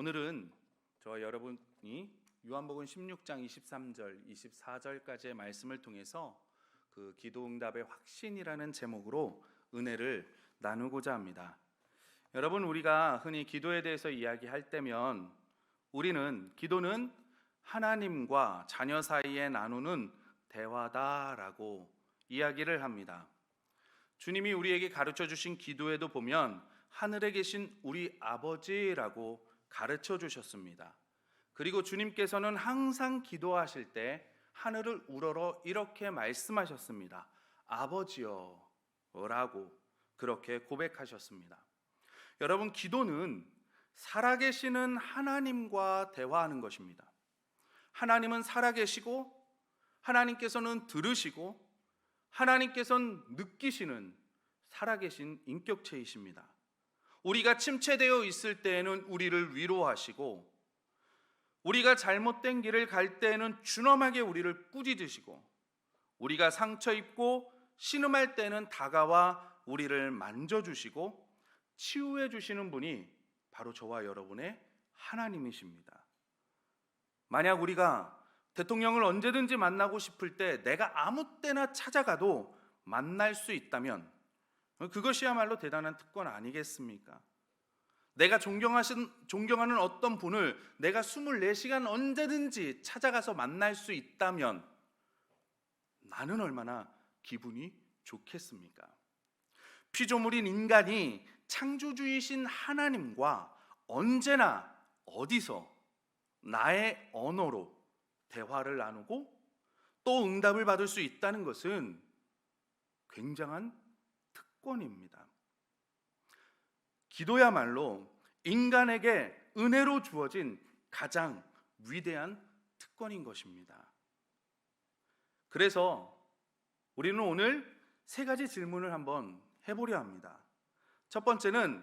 오늘은 저와 여러분이 요한복음 16장 23절, 24절까지의 말씀을 통해서 그 기도응답의 확신이라는 제목으로 은혜를 나누고자 합니다. 여러분, 우리가 흔히 기도에 대해서 이야기할 때면 우리는 기도는 하나님과 자녀 사이에 나누는 대화다라고 이야기를 합니다. 주님이 우리에게 가르쳐 주신 기도에도 보면 하늘에 계신 우리 아버지라고 가르쳐 주셨습니다. 그리고 주님께서는 항상 기도하실 때 하늘을 우러러 이렇게 말씀하셨습니다. 아버지여 라고 그렇게 고백하셨습니다. 여러분, 기도는 살아계시는 하나님과 대화하는 것입니다. 하나님은 살아계시고 하나님께서는 들으시고 하나님께서는 느끼시는 살아계신 인격체이십니다. 우리가 침체되어 있을 때에는 우리를 위로하시고 우리가 잘못된 길을 갈 때에는 준엄하게 우리를 꾸짖으시고 우리가 상처 입고 신음할 때는 다가와 우리를 만져주시고 치유해 주시는 분이 바로 저와 여러분의 하나님이십니다. 만약 우리가 대통령을 언제든지 만나고 싶을 때 내가 아무 때나 찾아가도 만날 수 있다면 그것이야말로 대단한 특권 아니겠습니까? 내가 존경하는 어떤 분을 내가 24시간 언제든지 찾아가서 만날 수 있다면 나는 얼마나 기분이 좋겠습니까? 피조물인 인간이 창조주이신 하나님과 언제나 어디서 나의 언어로 대화를 나누고 또 응답을 받을 수 있다는 것은 굉장한 특권입니다. 기도야말로 인간에게 은혜로 주어진 가장 위대한 특권인 것입니다. 그래서 우리는 오늘 3가지 질문을 한번 해보려 합니다. 첫 번째는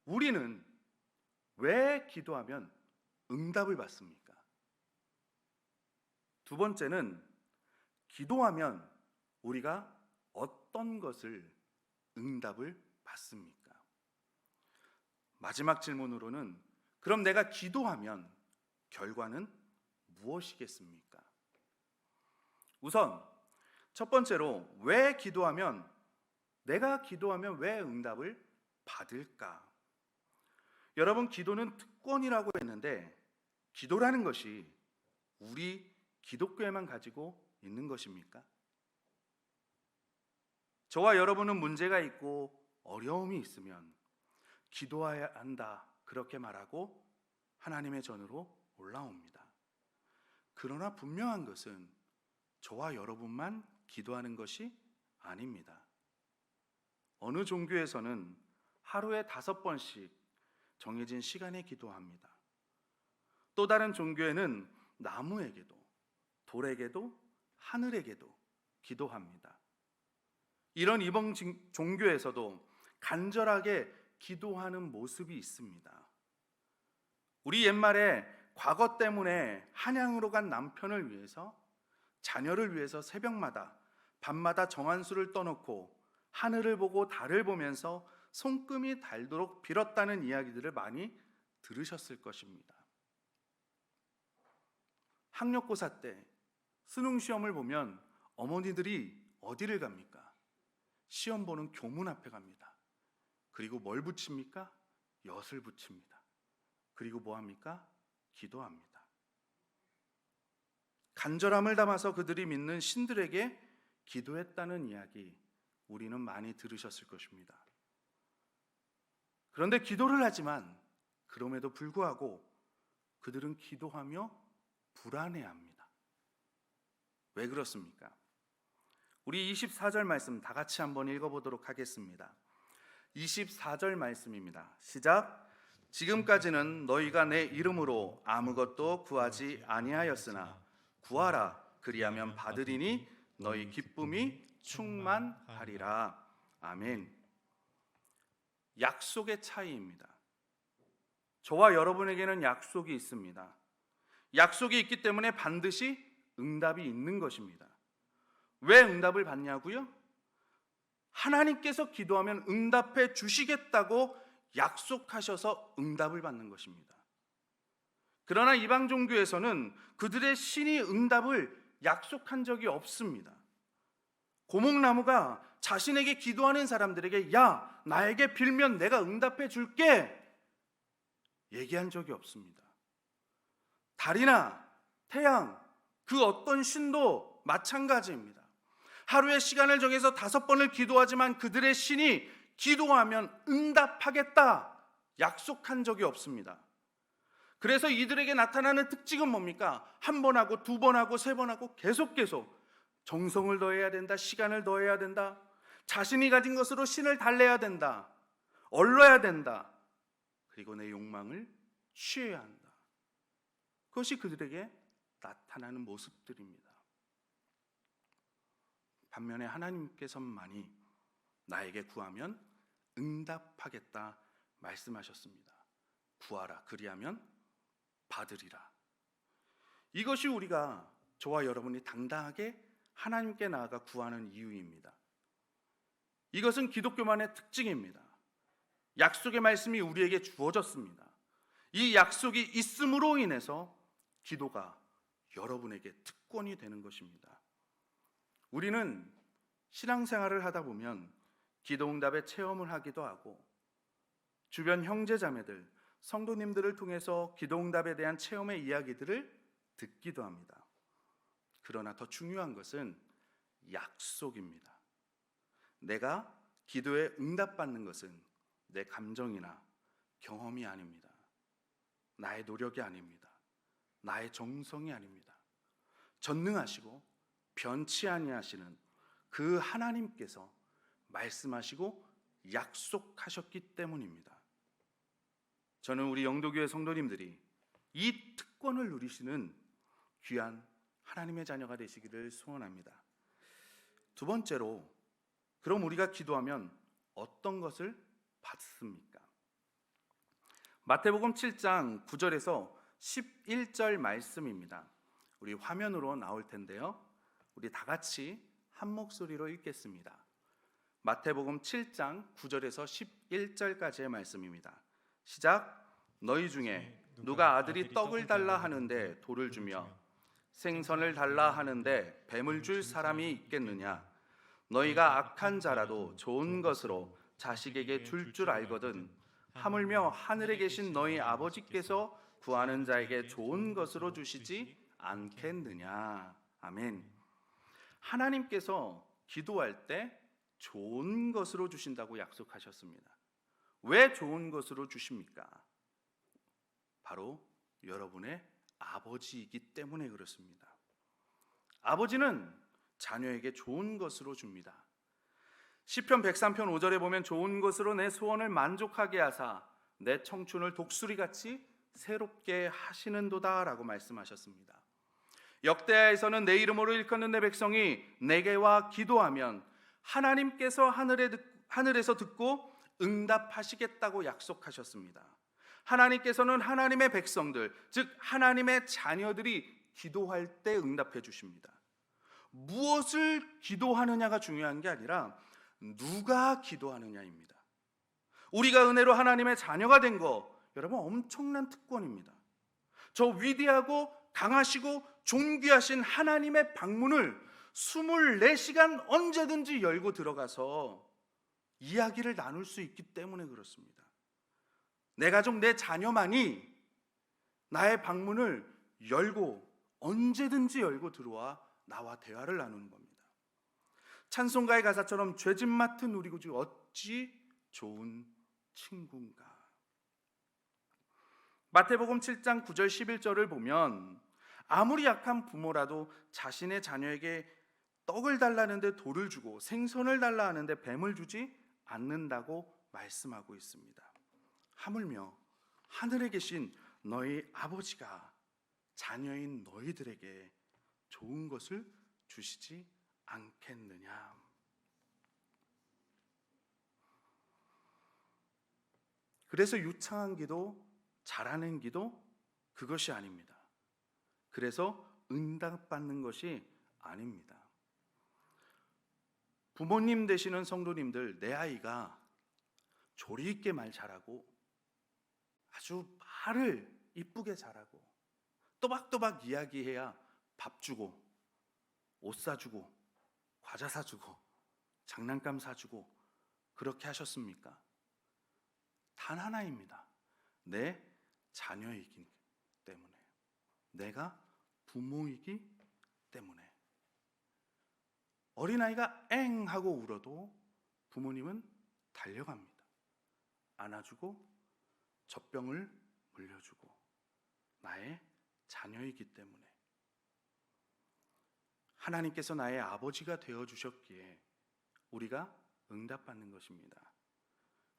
우리는 왜 기도하면 응답을 받습니까? 두 번째는 기도하면 우리가 어떤 것을 응답을 받습니까? 마지막 질문으로는 그럼 내가 기도하면 결과는 무엇이겠습니까? 우선 첫 번째로 왜 기도하면 내가 기도하면 왜 응답을 받을까? 여러분, 기도는 특권이라고 했는데 기도라는 것이 우리 기독교에만 가지고 있는 것입니까? 저와 여러분은 문제가 있고 어려움이 있으면 기도해야 한다 그렇게 말하고 하나님의 전으로 올라옵니다. 그러나 분명한 것은 저와 여러분만 기도하는 것이 아닙니다. 어느 종교에서는 하루에 5번씩 정해진 시간에 기도합니다. 또 다른 종교에는 나무에게도 돌에게도 하늘에게도 기도합니다. 이런 이방 종교에서도 간절하게 기도하는 모습이 있습니다. 우리 옛말에 과거 때문에 한양으로 간 남편을 위해서 자녀를 위해서 새벽마다 밤마다 정한수를 떠놓고 하늘을 보고 달을 보면서 손금이 닳도록 빌었다는 이야기들을 많이 들으셨을 것입니다. 학력고사 때 수능 시험을 보면 어머니들이 어디를 갑니까? 시험 보는 교문 앞에 갑니다. 그리고 뭘 붙입니까? 엿을 붙입니다. 그리고 뭐 합니까? 기도합니다. 간절함을 담아서 그들이 믿는 신들에게 기도했다는 이야기 우리는 많이 들으셨을 것입니다. 그런데 기도를 하지만 그럼에도 불구하고 그들은 기도하며 불안해합니다. 왜 그렇습니까? 우리 24절 말씀 다 같이 한번 읽어보도록 하겠습니다. 24절 말씀입니다. 시작. 지금까지는 너희가 내 이름으로 아무것도 구하지 아니하였으나 구하라 그리하면 받으리니 너희 기쁨이 충만하리라. 아멘. 약속의 차이입니다. 저와 여러분에게는 약속이 있습니다. 약속이 있기 때문에 반드시 응답이 있는 것입니다. 왜 응답을 받냐고요? 하나님께서 기도하면 응답해 주시겠다고 약속하셔서 응답을 받는 것입니다. 그러나 이방 종교에서는 그들의 신이 응답을 약속한 적이 없습니다. 고목나무가 자신에게 기도하는 사람들에게 야, 나에게 빌면 내가 응답해 줄게 얘기한 적이 없습니다. 달이나 태양, 그 어떤 신도 마찬가지입니다. 하루에 시간을 정해서 5번을 기도하지만 그들의 신이 기도하면 응답하겠다 약속한 적이 없습니다. 그래서 이들에게 나타나는 특징은 뭡니까? 1번 하고 2번 하고 3번 하고 계속 정성을 더해야 된다, 시간을 더해야 된다, 자신이 가진 것으로 신을 달래야 된다, 얼러야 된다, 그리고 내 욕망을 취해야 한다. 그것이 그들에게 나타나는 모습들입니다. 반면에 하나님께서만이 나에게 구하면 응답하겠다 말씀하셨습니다. 구하라, 그리하면 받으리라. 이것이 우리가, 저와 여러분이 당당하게 하나님께 나아가 구하는 이유입니다. 이것은 기독교만의 특징입니다. 약속의 말씀이 우리에게 주어졌습니다. 이 약속이 있음으로 인해서 기도가 여러분에게 특권이 되는 것입니다. 우리는 신앙생활을 하다 보면 기도응답의 체험을 하기도 하고 주변 형제자매들, 성도님들을 통해서 기도응답에 대한 체험의 이야기들을 듣기도 합니다. 그러나 더 중요한 것은 약속입니다. 내가 기도에 응답받는 것은 내 감정이나 경험이 아닙니다. 나의 노력이 아닙니다. 나의 정성이 아닙니다. 전능하시고 변치 아니하시는 그 하나님께서 말씀하시고 약속하셨기 때문입니다. 저는 우리 영도교회 성도님들이 이 특권을 누리시는 귀한 하나님의 자녀가 되시기를 소원합니다. 2번째로, 그럼 우리가 기도하면 어떤 것을 받습니까? 마태복음 7장 9절에서 11절 말씀입니다. 우리 화면으로 나올 텐데요, 우리 다 같이 한 목소리로 읽겠습니다. 마태복음 7장 9절에서 11절까지의 말씀입니다. 시작. 너희 중에 누가 아들이 떡을 달라 하는데 돌을 주며 생선을 달라 하는데 뱀을 줄 사람이 있겠느냐? 너희가 악한 자라도 좋은 것으로 자식에게 줄 알거든 하물며 하늘에 계신 너희 아버지께서 구하는 자에게 좋은 것으로 주시지 않겠느냐? 아멘. 하나님께서 기도할 때 좋은 것으로 주신다고 약속하셨습니다. 왜 좋은 것으로 주십니까? 바로 여러분의 아버지이기 때문에 그렇습니다. 아버지는 자녀에게 좋은 것으로 줍니다. 시편 103편 5절에 보면 좋은 것으로 내 소원을 만족하게 하사 내 청춘을 독수리같이 새롭게 하시는도다 라고 말씀하셨습니다. 역대하에서는 내 이름으로 일컫는 내 백성이 내게와 기도하면 하나님께서 하늘에서 듣고 응답하시겠다고 약속하셨습니다. 하나님께서는 하나님의 백성들, 즉 하나님의 자녀들이 기도할 때 응답해 주십니다. 무엇을 기도하느냐가 중요한 게 아니라 누가 기도하느냐입니다. 우리가 은혜로 하나님의 자녀가 된 거, 여러분 엄청난 특권입니다. 저 위대하고 강하시고 존귀하신 하나님의 방문을 24시간 언제든지 열고 들어가서 이야기를 나눌 수 있기 때문에 그렇습니다. 내 가족, 내 자녀만이 나의 방문을 열고 언제든지 열고 들어와 나와 대화를 나누는 겁니다. 찬송가의 가사처럼 죄짐 맡은 우리 구주 어찌 좋은 친구인가. 마태복음 7장 9절 11절을 보면 아무리 약한 부모라도 자신의 자녀에게 떡을 달라는데 돌을 주고 생선을 달라 하는데 뱀을 주지 않는다고 말씀하고 있습니다. 하물며 하늘에 계신 너희 아버지가 자녀인 너희들에게 좋은 것을 주시지 않겠느냐. 그래서 유창한 기도, 잘하는 기도, 그것이 아닙니다. 그래서 응답받는 것이 아닙니다. 부모님 되시는 성도님들, 내 아이가 조리 있게 말 잘하고 아주 말을 이쁘게 잘하고 또박또박 이야기해야 밥 주고 옷 사주고 과자 사주고 장난감 사주고 그렇게 하셨습니까? 단 하나입니다. 내 자녀이기 때문에, 내가 부모이기 때문에. 어린아이가 엥 하고 울어도 부모님은 달려갑니다. 안아주고 젖병을 물려주고, 나의 자녀이기 때문에. 하나님께서 나의 아버지가 되어주셨기에 우리가 응답받는 것입니다.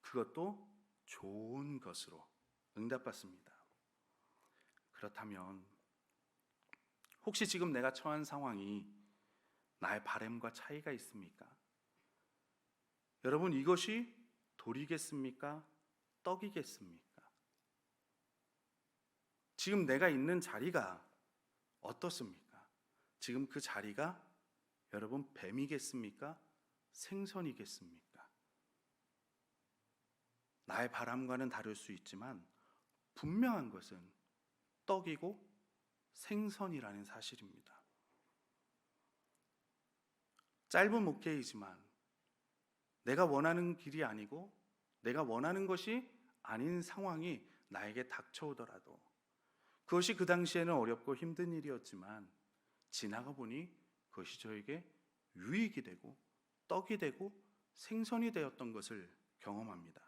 그것도 좋은 것으로 응답받습니다. 그렇다면 혹시 지금 내가 처한 상황이 나의 바램과 차이가 있습니까? 여러분, 이것이 돌이겠습니까? 떡이겠습니까? 지금 내가 있는 자리가 어떻습니까? 지금 그 자리가 여러분 뱀이겠습니까? 생선이겠습니까? 나의 바람과는 다를 수 있지만 분명한 것은 떡이고 생선이라는 사실입니다. 짧은 목회이지만 내가 원하는 길이 아니고 내가 원하는 것이 아닌 상황이 나에게 닥쳐오더라도, 그것이 그 당시에는 어렵고 힘든 일이었지만 지나가 보니 그것이 저에게 유익이 되고 떡이 되고 생선이 되었던 것을 경험합니다.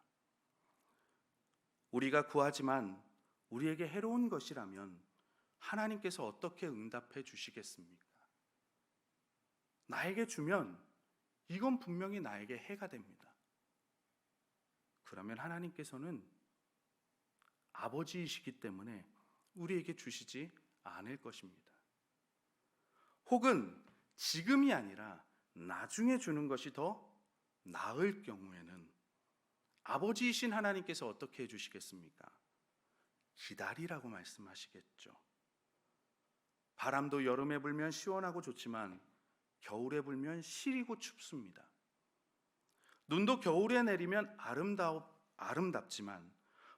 우리가 구하지만 우리에게 해로운 것이라면 하나님께서 어떻게 응답해 주시겠습니까? 나에게 주면 이건 분명히 나에게 해가 됩니다. 그러면 하나님께서는 아버지이시기 때문에 우리에게 주시지 않을 것입니다. 혹은 지금이 아니라 나중에 주는 것이 더 나을 경우에는 아버지이신 하나님께서 어떻게 해주시겠습니까? 기다리라고 말씀하시겠죠. 바람도 여름에 불면 시원하고 좋지만 겨울에 불면 시리고 춥습니다. 눈도 겨울에 내리면 아름답지만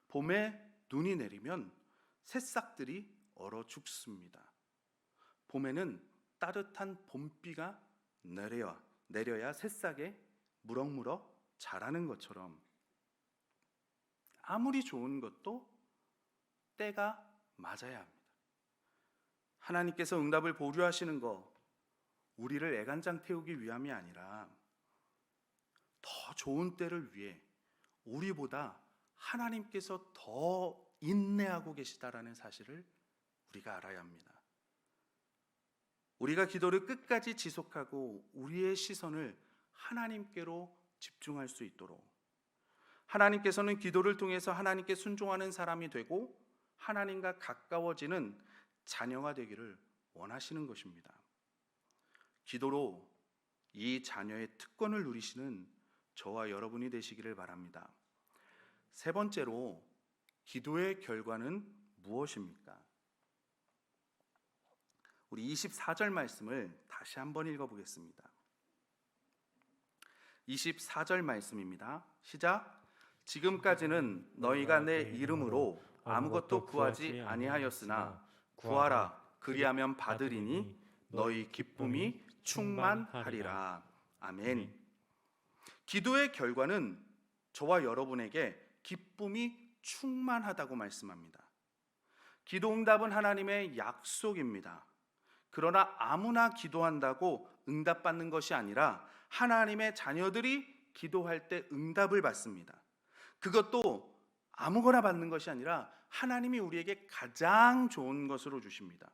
봄에 눈이 내리면 새싹들이 얼어 죽습니다. 봄에는 따뜻한 봄비가 내려야 새싹에 무럭무럭 자라는 것처럼 아무리 좋은 것도 때가 맞아야 합니다. 하나님께서 응답을 보류하시는 거 우리를 애간장 태우기 위함이 아니라 더 좋은 때를 위해 우리보다 하나님께서 더 인내하고 계시다라는 사실을 우리가 알아야 합니다. 우리가 기도를 끝까지 지속하고 우리의 시선을 하나님께로 집중할 수 있도록, 하나님께서는 기도를 통해서 하나님께 순종하는 사람이 되고 하나님과 가까워지는 자녀가 되기를 원하시는 것입니다. 기도로 이 자녀의 특권을 누리시는 저와 여러분이 되시기를 바랍니다. 세 번째로, 기도의 결과는 무엇입니까? 우리 24절 말씀을 다시 한번 읽어보겠습니다. 24절 말씀입니다. 시작. 지금까지는 너희가 내 이름으로 아무것도 구하지 아니하였으나 구하라, 그리하면 받으리니 너희 기쁨이 충만하리라. 아멘. 기도의 결과는 저와 여러분에게 기쁨이 충만하다고 말씀합니다. 기도 응답은 하나님의 약속입니다. 그러나 아무나 기도한다고 응답받는 것이 아니라 하나님의 자녀들이 기도할 때 응답을 받습니다. 그것도 아무거나 받는 것이 아니라 하나님이 우리에게 가장 좋은 것으로 주십니다.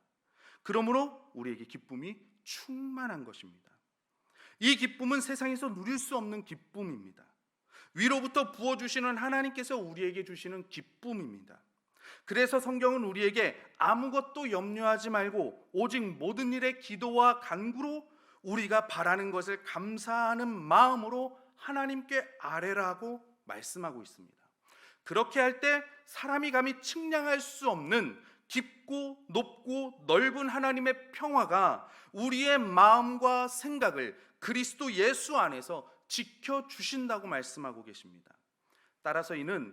그러므로 우리에게 기쁨이 충만한 것입니다. 이 기쁨은 세상에서 누릴 수 없는 기쁨입니다. 위로부터 부어주시는 하나님께서 우리에게 주시는 기쁨입니다. 그래서 성경은 우리에게 아무것도 염려하지 말고 오직 모든 일에 기도와 간구로 우리가 바라는 것을 감사하는 마음으로 하나님께 아뢰라고 말씀하고 있습니다. 그렇게 할 때 사람이 감히 측량할 수 없는 깊고 높고 넓은 하나님의 평화가 우리의 마음과 생각을 그리스도 예수 안에서 지켜주신다고 말씀하고 계십니다. 따라서 이는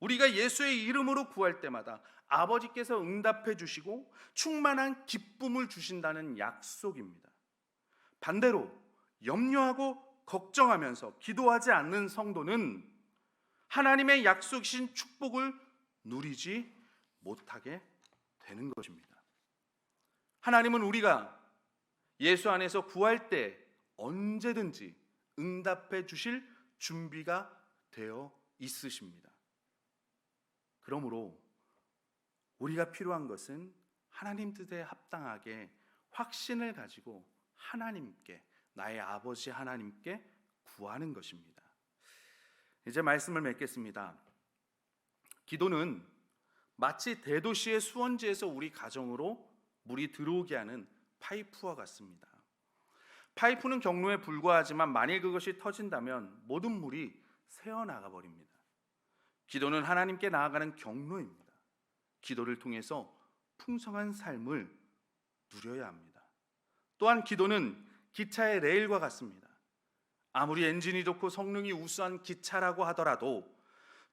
우리가 예수의 이름으로 구할 때마다 아버지께서 응답해 주시고 충만한 기쁨을 주신다는 약속입니다. 반대로 염려하고 걱정하면서 기도하지 않는 성도는 하나님의 약속이신 축복을 누리지 못하게 되는 것입니다. 하나님은 우리가 예수 안에서 구할 때 언제든지 응답해 주실 준비가 되어 있으십니다. 그러므로 우리가 필요한 것은 하나님 뜻에 합당하게 확신을 가지고 하나님께, 나의 아버지 하나님께 구하는 것입니다. 이제 말씀을 맺겠습니다. 기도는 마치 대도시의 수원지에서 우리 가정으로 물이 들어오게 하는 파이프와 같습니다. 파이프는 경로에 불과하지만 만일 그것이 터진다면 모든 물이 새어나가 버립니다. 기도는 하나님께 나아가는 경로입니다. 기도를 통해서 풍성한 삶을 누려야 합니다. 또한 기도는 기차의 레일과 같습니다. 아무리 엔진이 좋고 성능이 우수한 기차라고 하더라도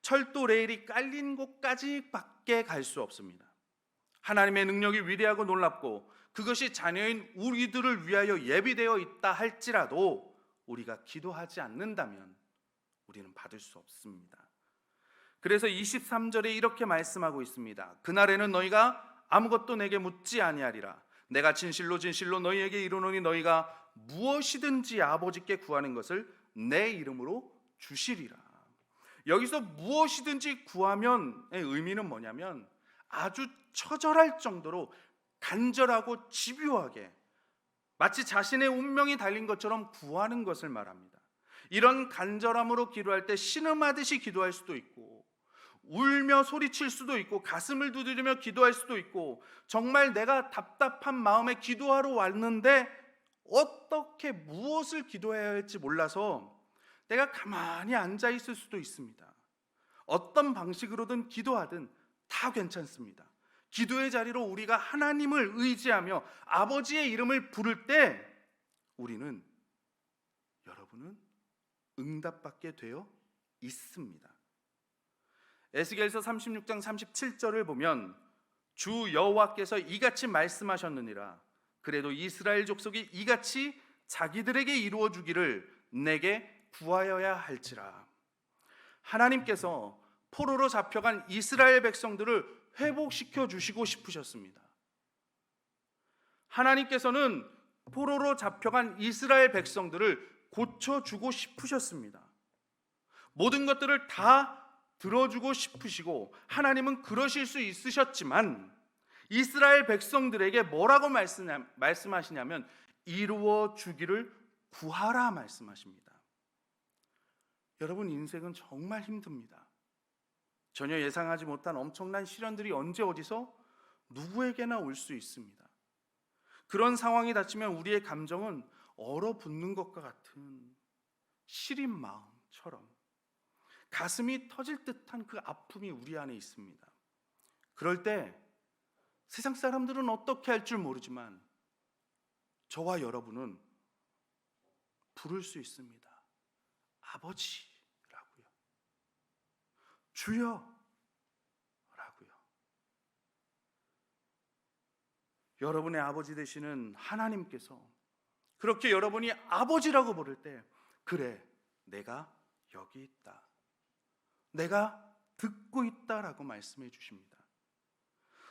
철도 레일이 깔린 곳까지밖에 갈 수 없습니다. 하나님의 능력이 위대하고 놀랍고 그것이 자녀인 우리들을 위하여 예비되어 있다 할지라도 우리가 기도하지 않는다면 우리는 받을 수 없습니다. 그래서 23절에 이렇게 말씀하고 있습니다. 그날에는 너희가 아무것도 내게 묻지 아니하리라. 내가 진실로 진실로 너희에게 이르노니 너희가 무엇이든지 아버지께 구하는 것을 내 이름으로 주시리라. 여기서 무엇이든지 구하면의 의미는 뭐냐면 아주 처절할 정도로 간절하고 집요하게 마치 자신의 운명이 달린 것처럼 구하는 것을 말합니다. 이런 간절함으로 기도할 때 신음하듯이 기도할 수도 있고 울며 소리칠 수도 있고 가슴을 두드리며 기도할 수도 있고 정말 내가 답답한 마음에 기도하러 왔는데 어떻게 무엇을 기도해야 할지 몰라서 내가 가만히 앉아 있을 수도 있습니다. 어떤 방식으로든 기도하든 다 괜찮습니다. 기도의 자리로 우리가 하나님을 의지하며 아버지의 이름을 부를 때 우리는, 여러분은 응답받게 되어 있습니다. 에스겔서 36장 37절을 보면 주 여호와께서 이같이 말씀하셨느니라. 그래도 이스라엘 족속이 이같이 자기들에게 이루어 주기를 내게 구하여야 할지라. 하나님께서 포로로 잡혀간 이스라엘 백성들을 회복시켜 주시고 싶으셨습니다. 하나님께서는 포로로 잡혀간 이스라엘 백성들을 고쳐주고 싶으셨습니다. 모든 것들을 다 들어주고 싶으시고 하나님은 그러실 수 있으셨지만 이스라엘 백성들에게 뭐라고 말씀하시냐면 이루어 주기를 구하라 말씀하십니다. 여러분, 인생은 정말 힘듭니다. 전혀 예상하지 못한 엄청난 시련들이 언제 어디서 누구에게나 올 수 있습니다. 그런 상황이 닥치면 우리의 감정은 얼어붙는 것과 같은 시린 마음처럼 가슴이 터질 듯한 그 아픔이 우리 안에 있습니다. 그럴 때 세상 사람들은 어떻게 할 줄 모르지만 저와 여러분은 부를 수 있습니다. 아버지라고요. 주여 라고요. 여러분의 아버지 되시는 하나님께서 그렇게 여러분이 아버지라고 부를 때 그래, 내가 여기 있다, 내가 듣고 있다라고 말씀해 주십니다.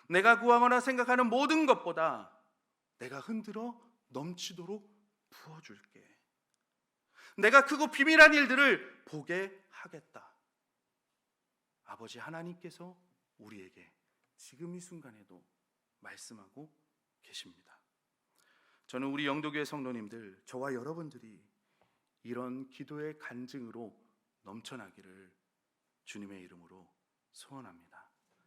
내가 구하거나 생각하는 모든 것보다 내가 흔들어 넘치도록 부어줄게. 내가 크고 비밀한 일들을 보게 하겠다. 아버지 하나님께서 우리에게 지금 이 순간에도 말씀하고 계십니다. 저는 우리 영도교회 성도님들, 저와 여러분들이 이런 기도의 간증으로 넘쳐나기를 주님의 이름으로 소원합니다.